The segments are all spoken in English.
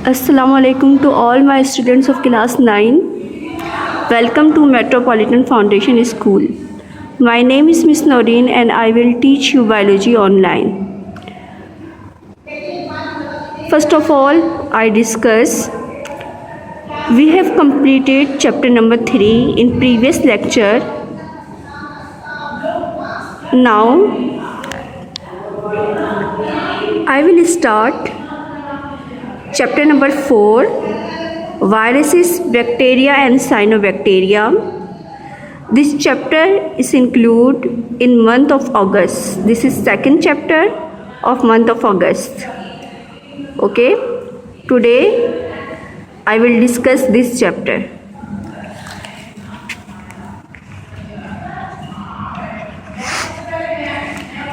Assalamu alaikum to all my students of class 9. Welcome to Metropolitan Foundation School. My name is Miss Noreen and I will teach you biology online. First of all, I discuss we have completed chapter number 3 in previous lecture. Now I will start chapter number 4, viruses, bacteria and cyanobacteria. This chapter is included in month of August. This is second chapter of month of August. Okay, today I will discuss this chapter.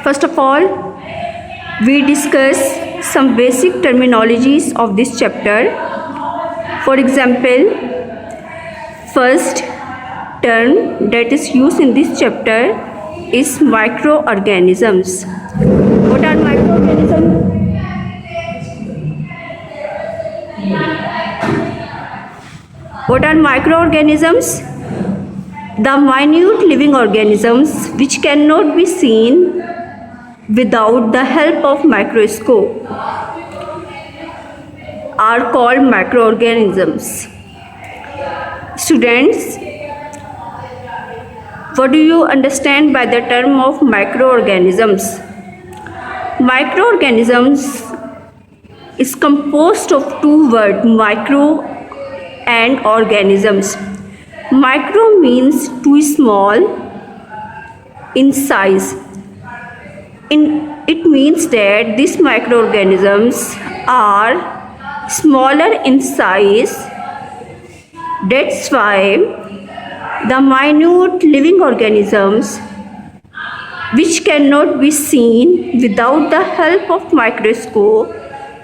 First of all, we discuss some basic terminologies of this chapter. For example, first term that is used in this chapter is microorganisms. What are microorganisms? What are microorganisms? The minute living organisms which cannot be seen without the help of microscope are called microorganisms. Students, what do you understand by the term of microorganisms? Microorganisms is composed of two words, micro and organisms. Micro means too small in size. It means that these microorganisms are smaller in size. That's why the minute living organisms which cannot be seen without the help of microscope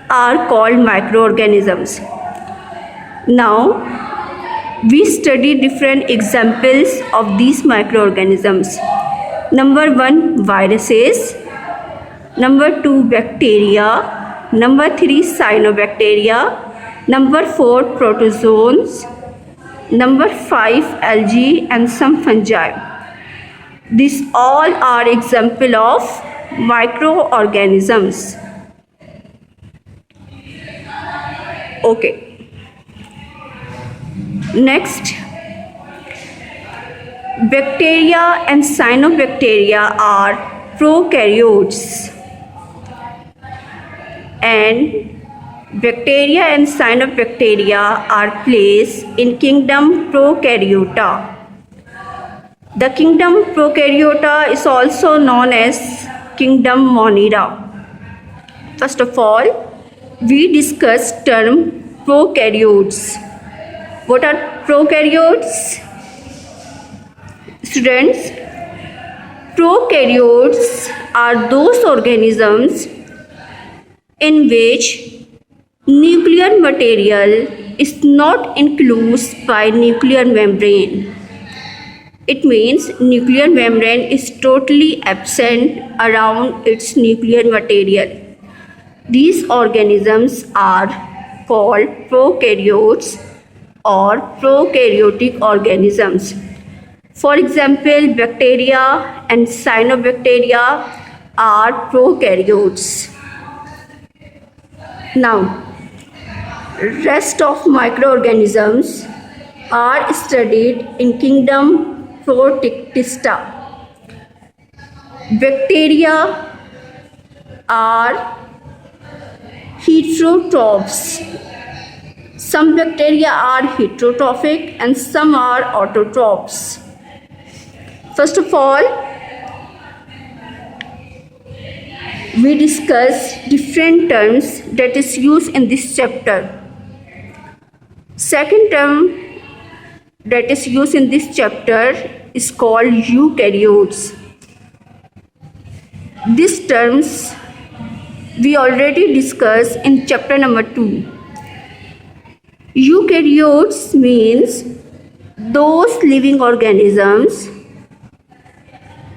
are called microorganisms. Now we study different examples of these microorganisms. Number 1, viruses. Number 2, bacteria. Number 3, cyanobacteria. Number 4, protozoans. Number 5, algae and some fungi. These all are example of microorganisms. Okay. Next, bacteria and cyanobacteria are prokaryotes. And bacteria and cyanobacteria are placed in kingdom Prokaryota. The kingdom Prokaryota is also known as kingdom Monera. First of all, we discuss term prokaryotes. What are prokaryotes? Students, prokaryotes are those organisms in which nuclear material is not enclosed by nuclear membrane. It means nuclear membrane is totally absent around its nuclear material. These organisms are called prokaryotes or prokaryotic organisms. For example, bacteria and cyanobacteria are prokaryotes. Now, rest of microorganisms are studied in kingdom Protista. Bacteria are heterotrophs. Some bacteria are heterotrophic and some are autotrophs. First of all, we discuss different terms that is used in this chapter. Second term that is used in this chapter is called eukaryotes. These terms we already discussed in chapter number 2. Eukaryotes means those living organisms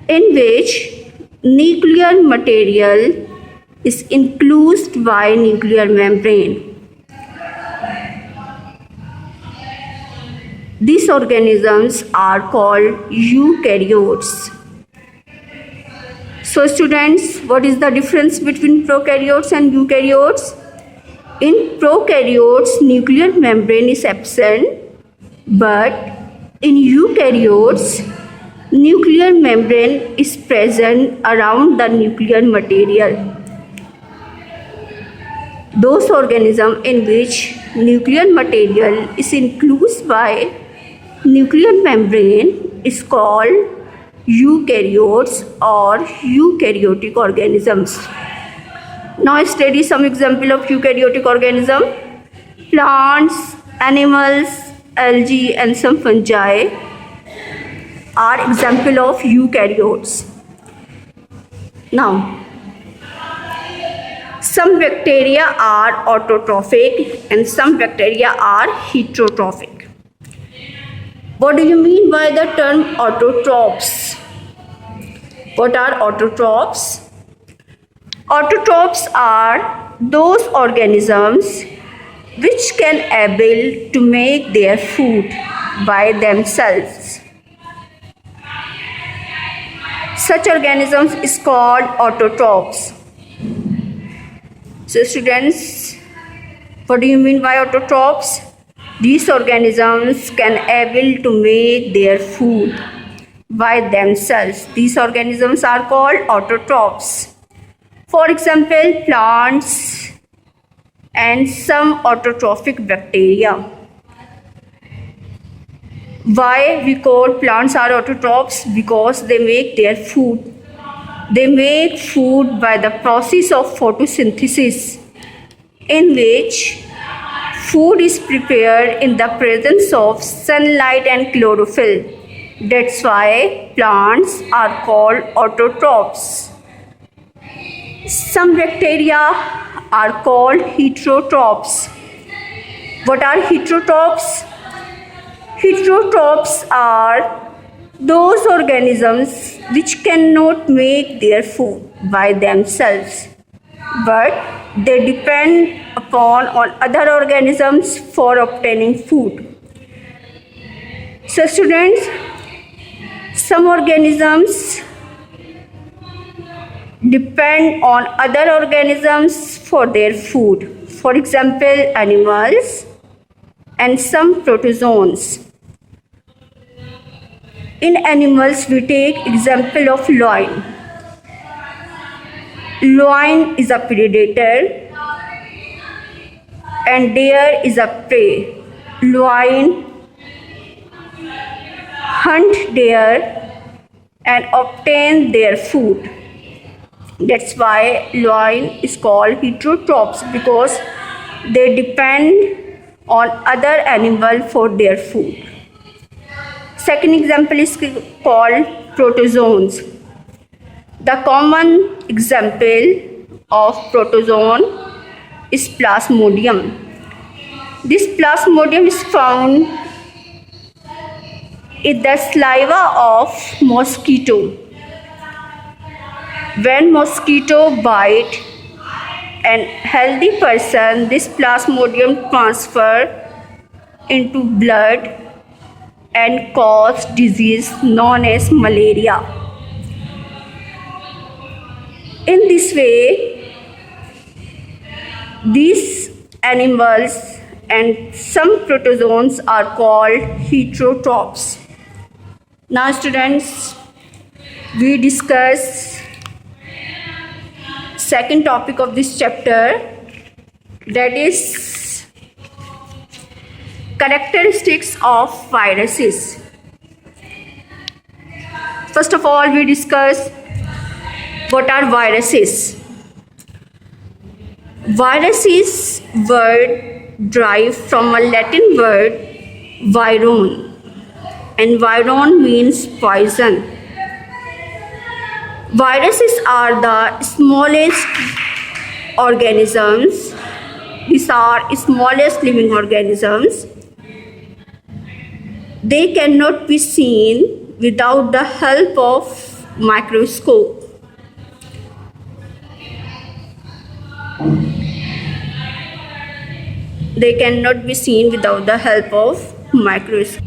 in which nuclear material is enclosed by nuclear membrane. These organisms are called eukaryotes. So students, what is the difference between prokaryotes and eukaryotes? In prokaryotes, nuclear membrane is absent, but in eukaryotes, nuclear membrane is present around the nuclear material. Those organisms in which nuclear material is enclosed by nuclear membrane is called eukaryotes or eukaryotic organisms. Now study some example of eukaryotic organism. Plants, animals, algae and some fungi are example of eukaryotes. Now, some bacteria are autotrophic and some bacteria are heterotrophic. What do you mean by the term autotrophs? What are autotrophs? Autotrophs are those organisms which can able to make their food by themselves. Such organisms is called autotrophs. So students, what do you mean by autotrophs? These organisms can able to make their food by themselves. These organisms are called autotrophs. For example, plants and some autotrophic bacteria. Why we call plants are autotrophs? Because they make their food. They make food by the process of photosynthesis, in which food is prepared in the presence of sunlight and chlorophyll. That's why plants are called autotrophs. Some bacteria are called heterotrophs. What are heterotrophs? Heterotrophs are those organisms which cannot make their food by themselves, but they depend upon other organisms for obtaining food. So students, some organisms depend on other organisms for their food. For example, animals and some protozoans. In animals, we take example of lion. Lion is a predator and deer is a prey. Lion hunt deer and obtain their food. That's why lion is called heterotrophs, because they depend on other animal for their food. Second example is called protozoans. The common example of protozoan is Plasmodium. This Plasmodium is found in the saliva of mosquito. When mosquito bite an healthy person, this Plasmodium transfer into blood and cause disease known as malaria. In this way, these animals and some protozoans are called heterotrophs. Now students, we discuss second topic of this chapter, that is characteristics of viruses. First of all, we discuss what are viruses. Viruses word derived from a Latin word viron, and viron means poison. Viruses are the smallest organisms. These are smallest living organisms. They cannot be seen without the help of microscope. They cannot be seen without the help of microscope.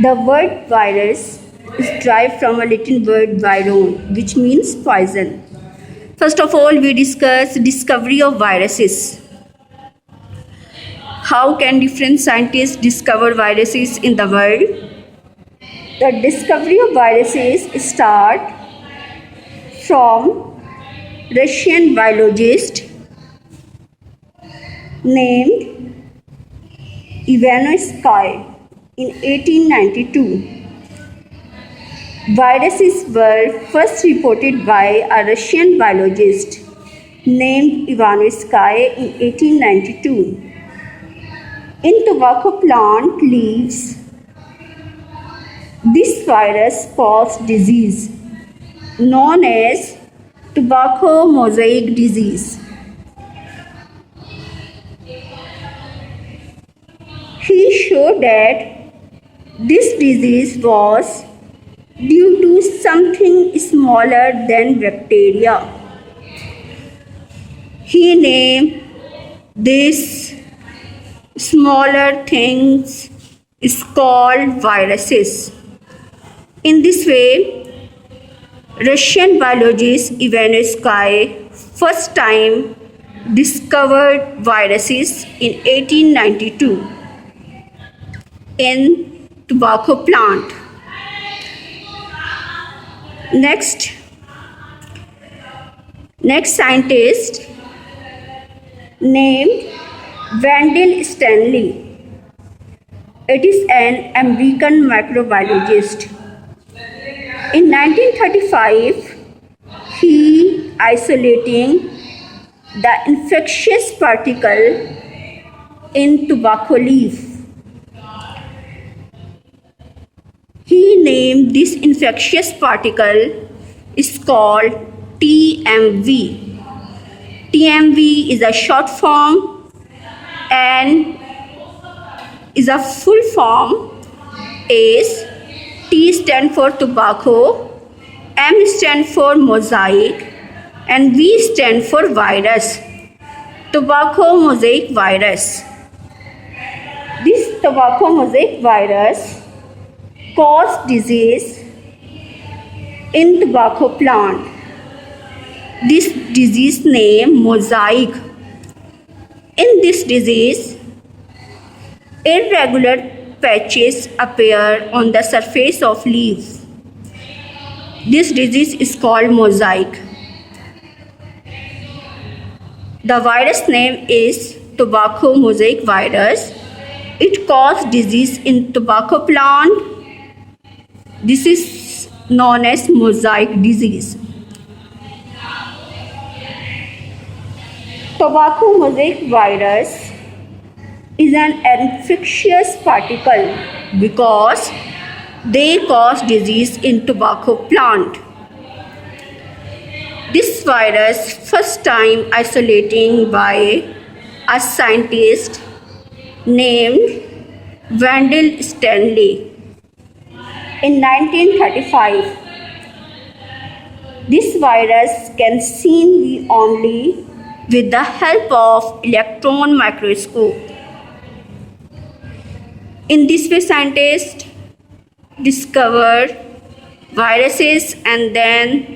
The word virus is derived from a Latin word viron, which means poison. First of all, we discuss discovery of viruses. How can different scientists discover viruses in the world? The discovery of viruses start from Russian biologist named Ivanovsky in 1892. Viruses were first reported by a Russian biologist named Ivanovsky in 1892. In tobacco plant leaves, this virus caused disease known as tobacco mosaic disease. He showed that this disease was due to something smaller than bacteria. He named these smaller things is called viruses. In this way, Russian biologist Ivanovsky first time discovered viruses in 1892 in tobacco plant. Next scientist named Wendell Stanley. It is an American microbiologist. In 1935, he isolating the infectious particle in tobacco leaf. He named this infectious particle is called TMV. TMV is a short form and is a full form is T stand for tobacco, M stand for mosaic and V stand for virus. Tobacco mosaic virus. This tobacco mosaic virus cause disease in tobacco plant. This disease name mosaic. In this disease, irregular patches appear on the surface of leaves. This disease is called mosaic. The virus name is tobacco mosaic virus. It causes disease in tobacco plant. This is known as mosaic disease. Tobacco mosaic virus is an infectious particle because they cause disease in tobacco plant. This virus first time isolating by a scientist named Wendell Stanley in 1935. This virus can seen only with the help of electron microscope. In this way, scientists discovered viruses and then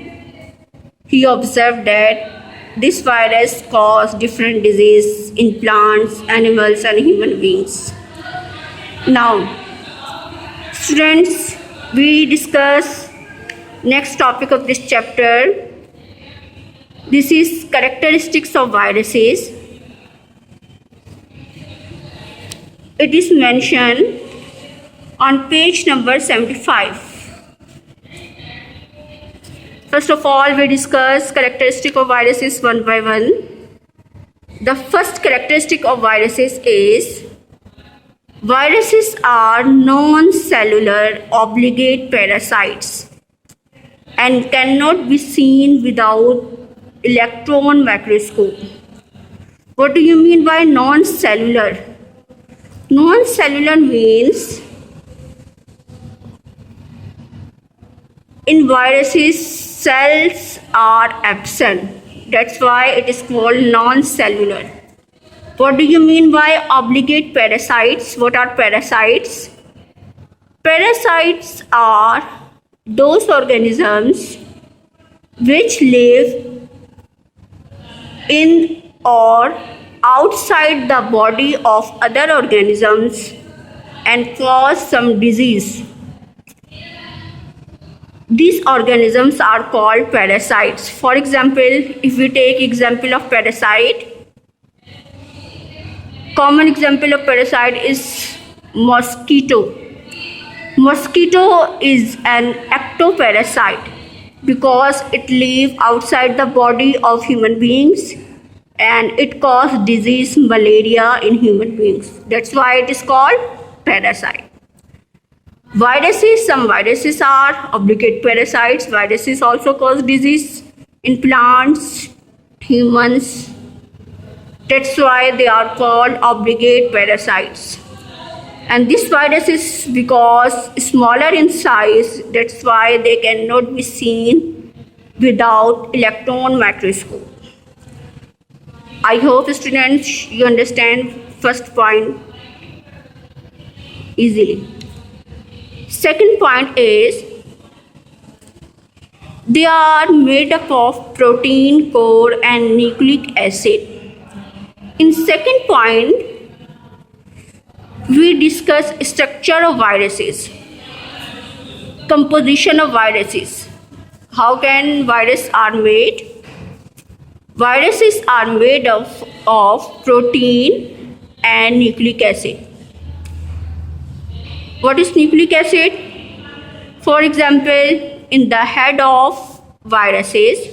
he observed that this virus caused different disease in plants, animals and human beings. Now, students, we discuss next topic of this chapter. This is characteristics of viruses. It is mentioned on page number 75. First of all, we discuss characteristic of viruses one by one. The first characteristic of viruses is viruses are non-cellular obligate parasites and cannot be seen without electron microscope. What do you mean by non-cellular? Non-cellular means in viruses cells are absent. That's why it is called non-cellular. What do you mean by obligate parasites? What are parasites? Parasites are those organisms which live in or outside the body of other organisms and cause some disease. These organisms are called parasites. For example, if we take example of parasite, common example of parasite is mosquito. Mosquito is an ectoparasite because it lives outside the body of human beings and it causes disease malaria in human beings. That's why it is called parasite. Viruses, some viruses are obligate parasites. Viruses also cause disease in plants, humans. That's why they are called obligate parasites. And this virus is because smaller in size, that's why they cannot be seen without electron microscope. I hope students you understand first point easily. Second point is they are made up of protein, core and nucleic acid. In second point, we discuss structure of viruses, composition of viruses. How can viruses are made? Viruses are made of protein and nucleic acid. What is nucleic acid? For example, in the head of viruses,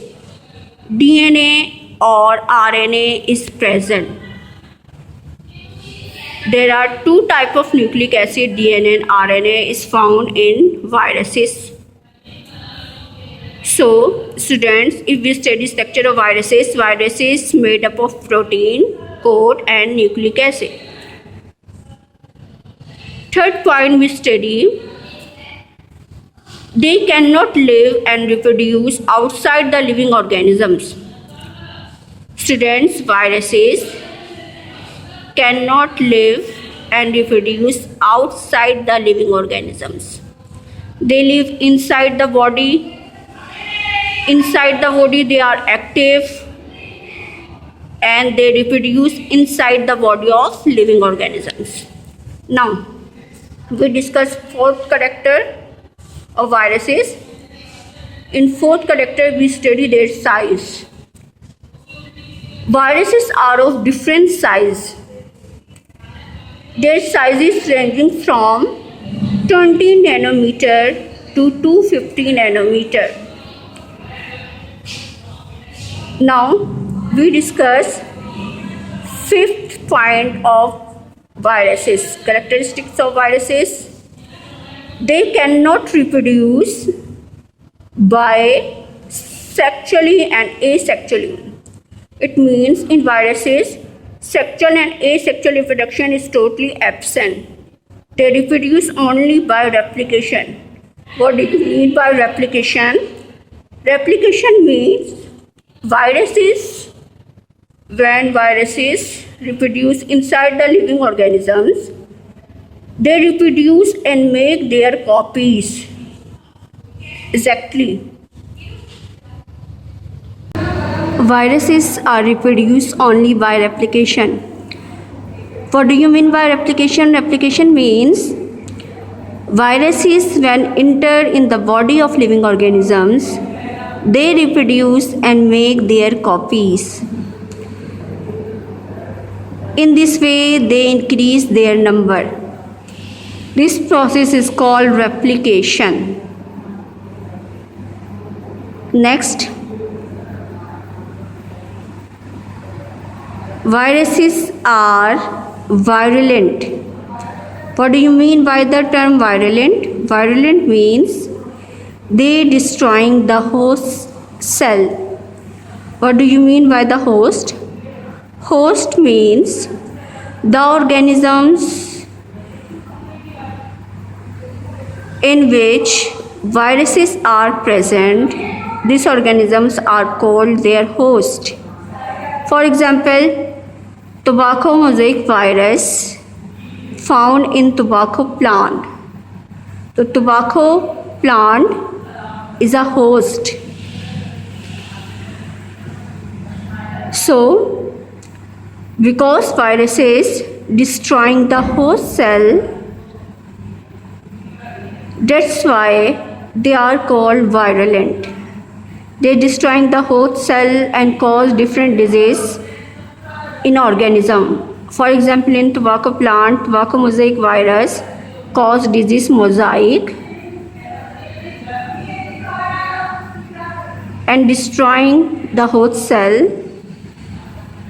DNA or RNA is present. There are two types of nucleic acid, DNA and RNA is found in viruses. So, students, if we study structure of viruses, viruses made up of protein, code and nucleic acid. Third point we study, they cannot live and reproduce outside the living organisms. Students, viruses cannot live and reproduce outside the living organisms. They live inside the body. Inside the body they are active and they reproduce inside the body of living organisms. Now, we discuss fourth character of viruses. In fourth character, we study their size. Viruses are of different size. Their sizes ranging from 20 nanometer to 250 nanometer. Now, we discuss fifth point of viruses, characteristics of viruses. They cannot reproduce by sexually and asexually. It means in viruses, sexual and asexual reproduction is totally absent. They reproduce only by replication. What do you mean by replication? Replication means when viruses reproduce inside the living organisms, they reproduce and make their copies. Exactly. Viruses are reproduced only by replication. What do you mean by replication? Replication means viruses when enter in the body of living organisms, they reproduce and make their copies. In this way, they increase their number. This process is called replication. Next, viruses are virulent. What do you mean by the term virulent? Virulent means they destroying the host cell. What do you mean by the host? Host means the organisms in which viruses are present. These organisms are called their host. For example, tobacco mosaic virus found in tobacco plant. The tobacco plant is a host. So, because virus is destroying the host cell, that's why they are called virulent. They destroying the host cell and cause different disease in organism. For example, in tobacco plant, tobacco mosaic virus cause disease mosaic and destroying the host cell.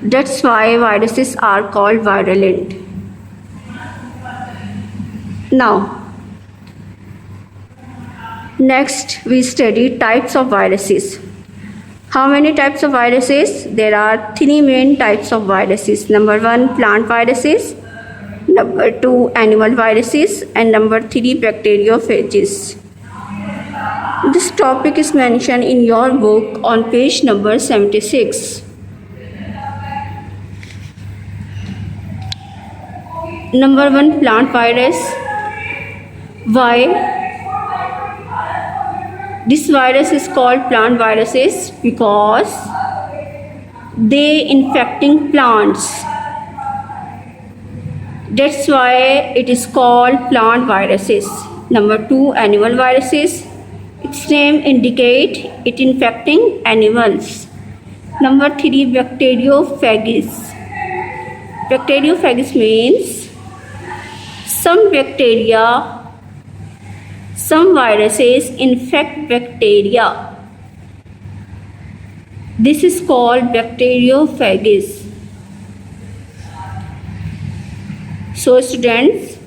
That's why viruses are called virulent. Now, next we study types of viruses. How many types of viruses? There are three main types of viruses. Number 1, plant viruses. Number 2, animal viruses. And number 3, bacteriophages. This topic is mentioned in your book on page number 76. Number 1, plant virus. Why? This virus is called plant viruses because they infecting plants. That's why it is called plant viruses. Number 2, animal viruses. Its name indicate it infecting animals. Number 3, bacteriophages. Bacteriophages means some viruses infect bacteria. This is called bacteriophages. So students,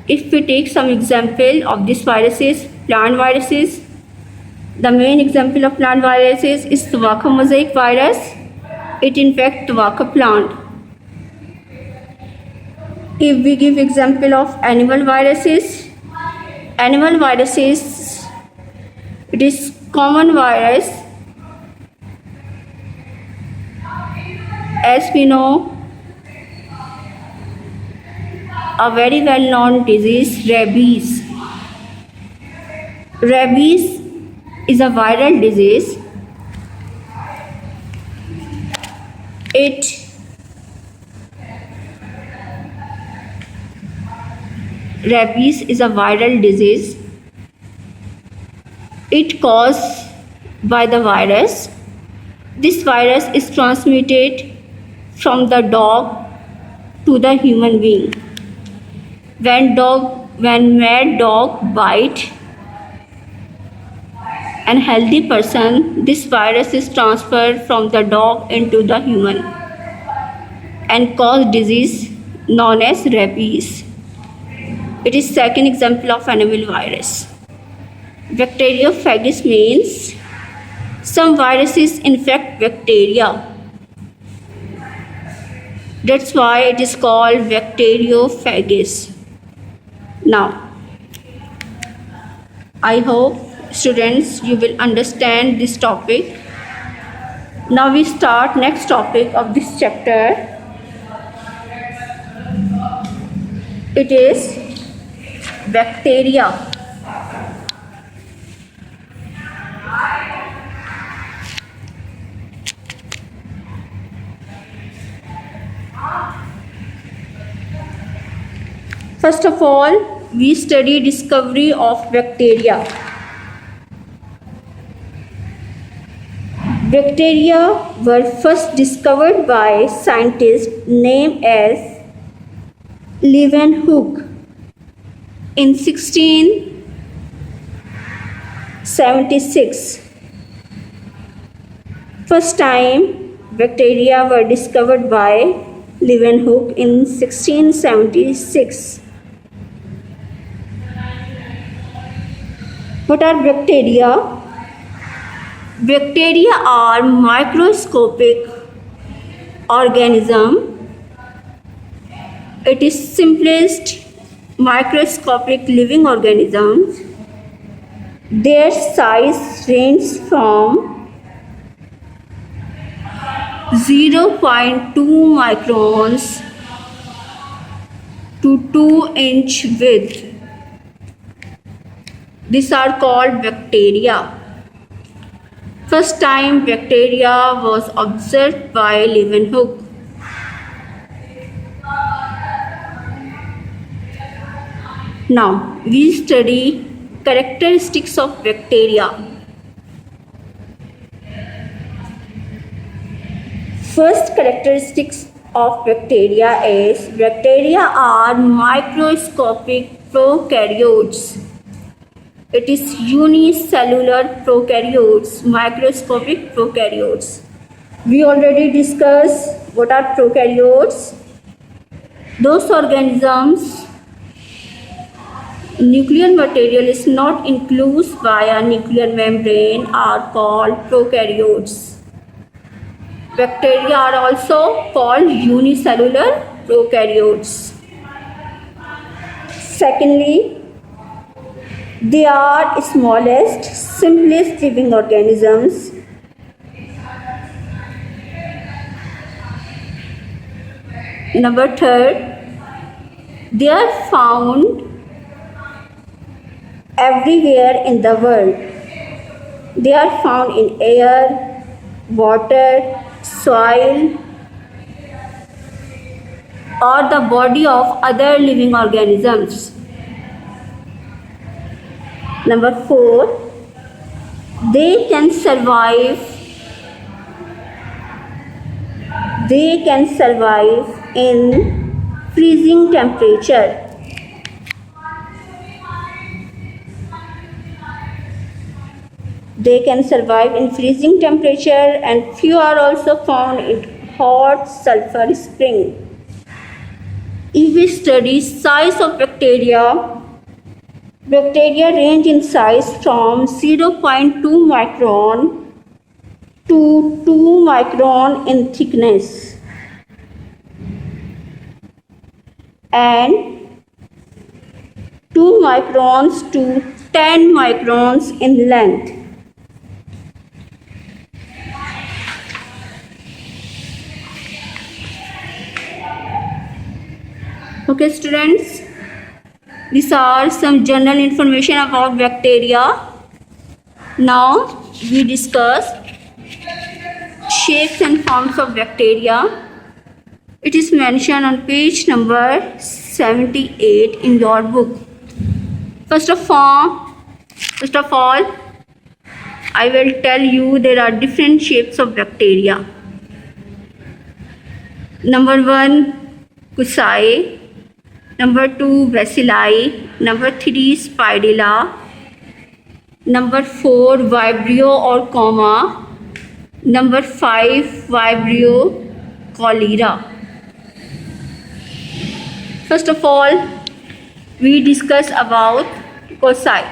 if we take some example of these viruses, plant viruses, the main example of plant viruses is tobacco mosaic virus. It infects tobacco plant. If we give example of animal viruses, it is common virus. As we know, a very well-known disease, rabies. Rabies is a viral disease. Rabies is a viral disease. It caused by the virus. This virus is transmitted from the dog to the human being. When mad dog bite an healthy person, this virus is transferred from the dog into the human and cause disease known as rabies. It is second example of animal virus. Bacteriophages means some viruses infect bacteria. That's why it is called bacteriophages. Now, I hope students you will understand this topic. Now we start next topic of this chapter. It is bacteria. First of all, we study discovery of bacteria. Bacteria were first discovered by scientists named as Leeuwenhoek in 1676. First time bacteria were discovered by Leeuwenhoek in 1676. What are bacteria? Bacteria are microscopic organism. It is simplest microscopic living organisms. Their size ranges from 0.2 microns to 2-inch width. These are called bacteria. First time bacteria was observed by Leeuwenhoek. Now we study characteristics of bacteria. First characteristics of bacteria is bacteria are microscopic prokaryotes. It is unicellular prokaryotes, microscopic prokaryotes. We already discussed what are prokaryotes. Those organisms nuclear material is not enclosed by a nuclear membrane are called prokaryotes. Bacteria are also called unicellular prokaryotes. Secondly, they are smallest, simplest living organisms. Number third, they are found everywhere in the world. They are found in air, water, soil, or the body of other living organisms. Number four, they can survive in freezing temperature. They can survive in freezing temperature, and few are also found in hot sulfur spring. If we study size of bacteria, bacteria range in size from 0.2 micron to 2 micron in thickness and 2 microns to 10 microns in length. Okay students, these are some general information about bacteria. Now we discuss shapes and forms of bacteria. It is mentioned on page number 78 in your book. First of all, I will tell you there are different shapes of bacteria. Number 1, Coccei. Number 2, Bacilli. Number 3, Spidilla. Number 4, Vibrio or Coma. Number 5, Vibrio cholera. First of all, we discuss about Coccei.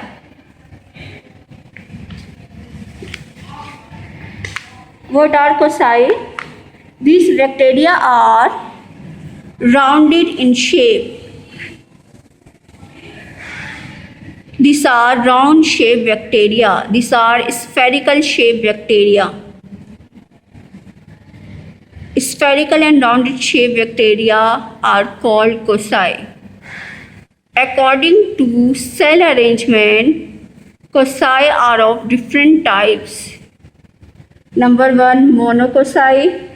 What are Coccei? These bacteria are rounded in shape. These are round shaped bacteria. These are spherical shaped bacteria. Spherical and rounded shaped bacteria are called Coccei. According to cell arrangement, Coccei are of different types. Number 1, Monococcei.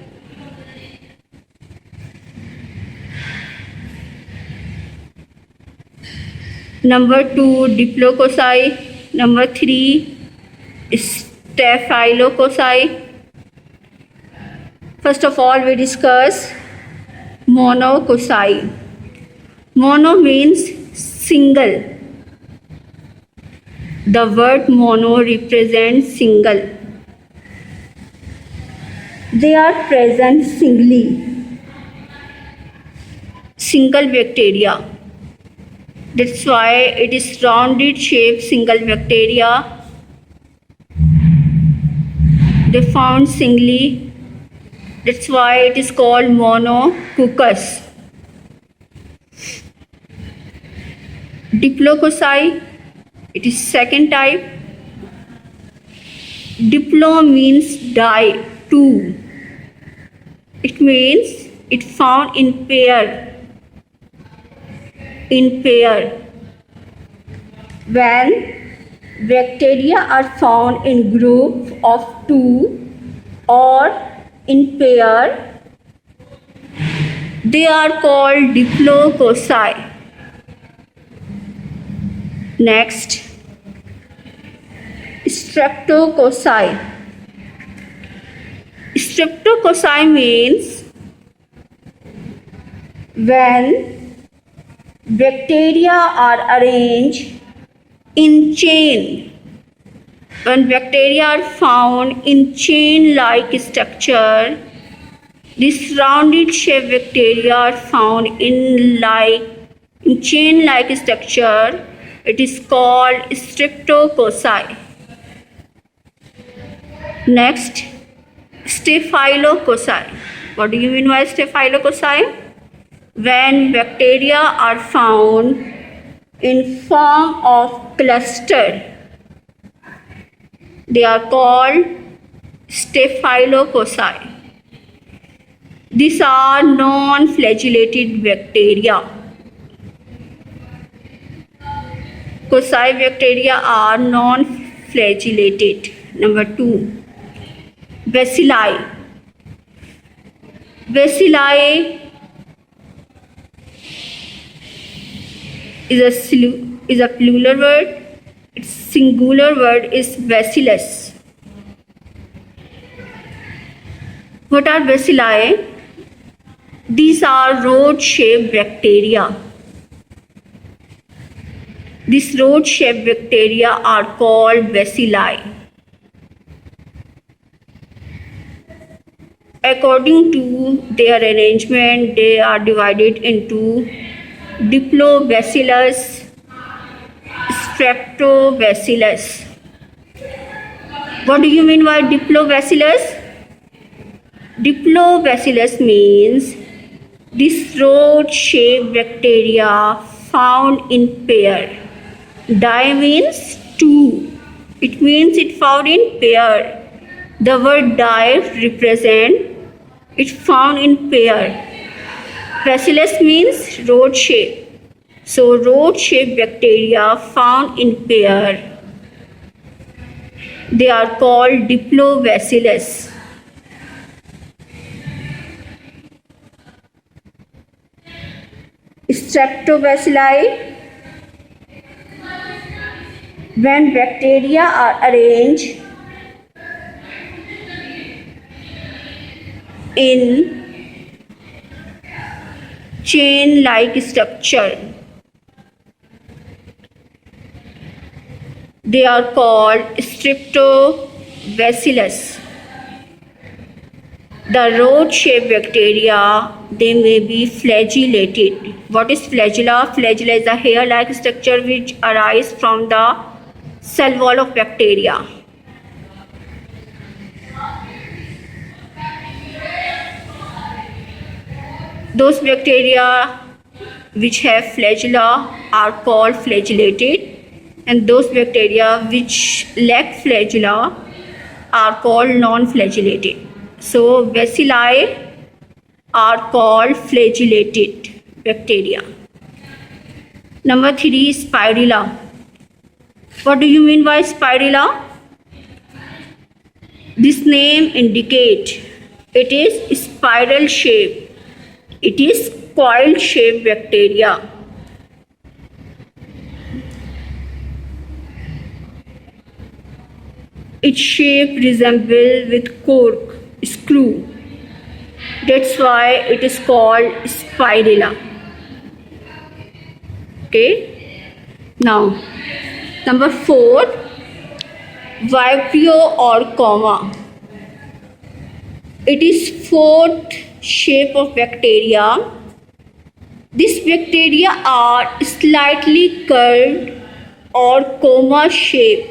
Number 2, Diplococcei. Number 3, Staphylococcei. First of all, we discuss Monococcei. Mono means single. The word mono represents single. They are present singly. Single bacteria. That's why it is rounded shaped single bacteria. They found singly. That's why it is called Monococcus. Diplococcei, it is second type. Diplo means two. It means it found in pair. When bacteria are found in group of two or in pair. They are called diplococci. Next, streptococci. Streptococci means when bacteria are arranged in chain. When bacteria are found in chain-like structure, these rounded shaped bacteria are found in chain-like structure. It is called streptococci. Next, staphylococci. What do you mean by staphylococci? When bacteria are found in form of cluster, they are called staphylococci. These are non-flagellated bacteria. Cocci bacteria are non-flagellated. Number 2, bacilli. Bacilli is a plural word. Its singular word is bacillus. What are bacilli? These are rod-shaped bacteria. These rod-shaped bacteria are called bacilli. According to their arrangement, they are divided into Diplobacillus, Streptobacillus. What do you mean by Diplobacillus? Diplobacillus means this rod-shaped bacteria found in pair. Di means two. It means it found in pair. The word di represent it found in pair. Bacillus means rod shape. So rod-shaped bacteria found in pair, they are called Diplobacillus. Streptobacilli. When bacteria are arranged in chain-like structure, they are called Streptobacillus. The rod-shaped bacteria, they may be flagellated. What is flagella? Flagella is a hair-like structure which arises from the cell wall of bacteria. Those bacteria which have flagella are called flagellated, and those bacteria which lack flagella are called non-flagellated. So bacilli are called flagellated bacteria. Number 3, spirilla. What do you mean by spirilla? This name indicates it is spiral shape. It is coil-shaped bacteria. Its shape resembles with cork, screw. That's why it is called spirilla. Okay. Now, number 4, Vibrio or coma. It is fourth shape of bacteria. These bacteria are slightly curved or coma shape.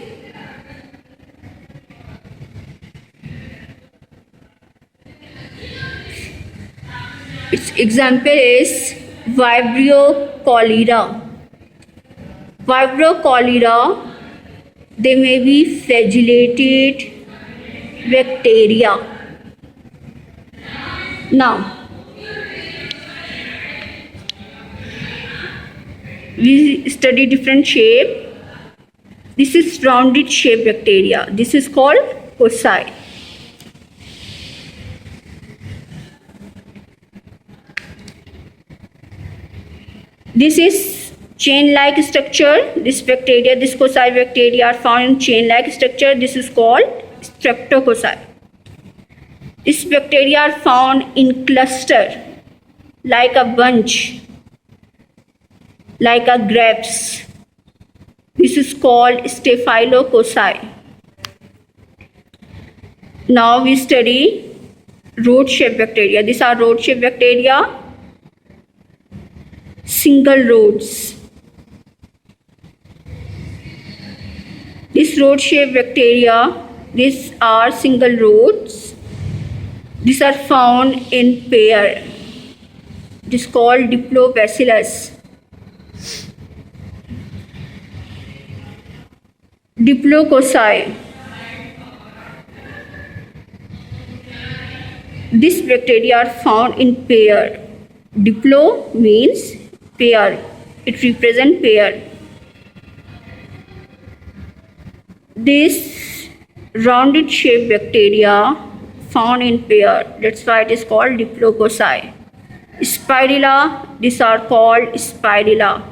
Its example is Vibrio cholera. Vibrio cholera, they may be flagellated bacteria. Now, we study different shape. This is rounded shape bacteria. This is called cocci. This is chain-like structure. This bacteria, this cocci bacteria are found in chain-like structure. This is called streptococci. This bacteria are found in cluster, like a bunch, like a grapes. This is called staphylococci. Now we study rod-shaped bacteria. These are rod-shaped bacteria, single rods. This rod-shaped bacteria, these are single rods. These are found in pair. It is called diplobacillus. Diplococci. This bacteria are found in pair. Diplo means pair. It represents pair. This rounded shaped bacteria found in pair. That's why it is called diplococci. Spirilla, these are called spirilla.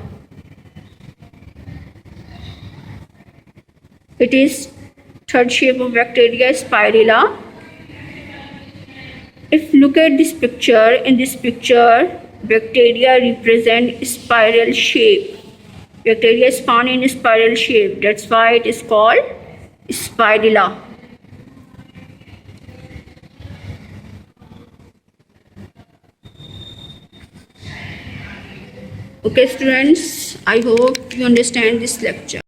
It is third shape of bacteria, spirilla. If you look at this picture, in this picture, bacteria represent spiral shape. Bacteria is found in spiral shape. That's why it is called spirilla. Okay students, I hope you understand this lecture.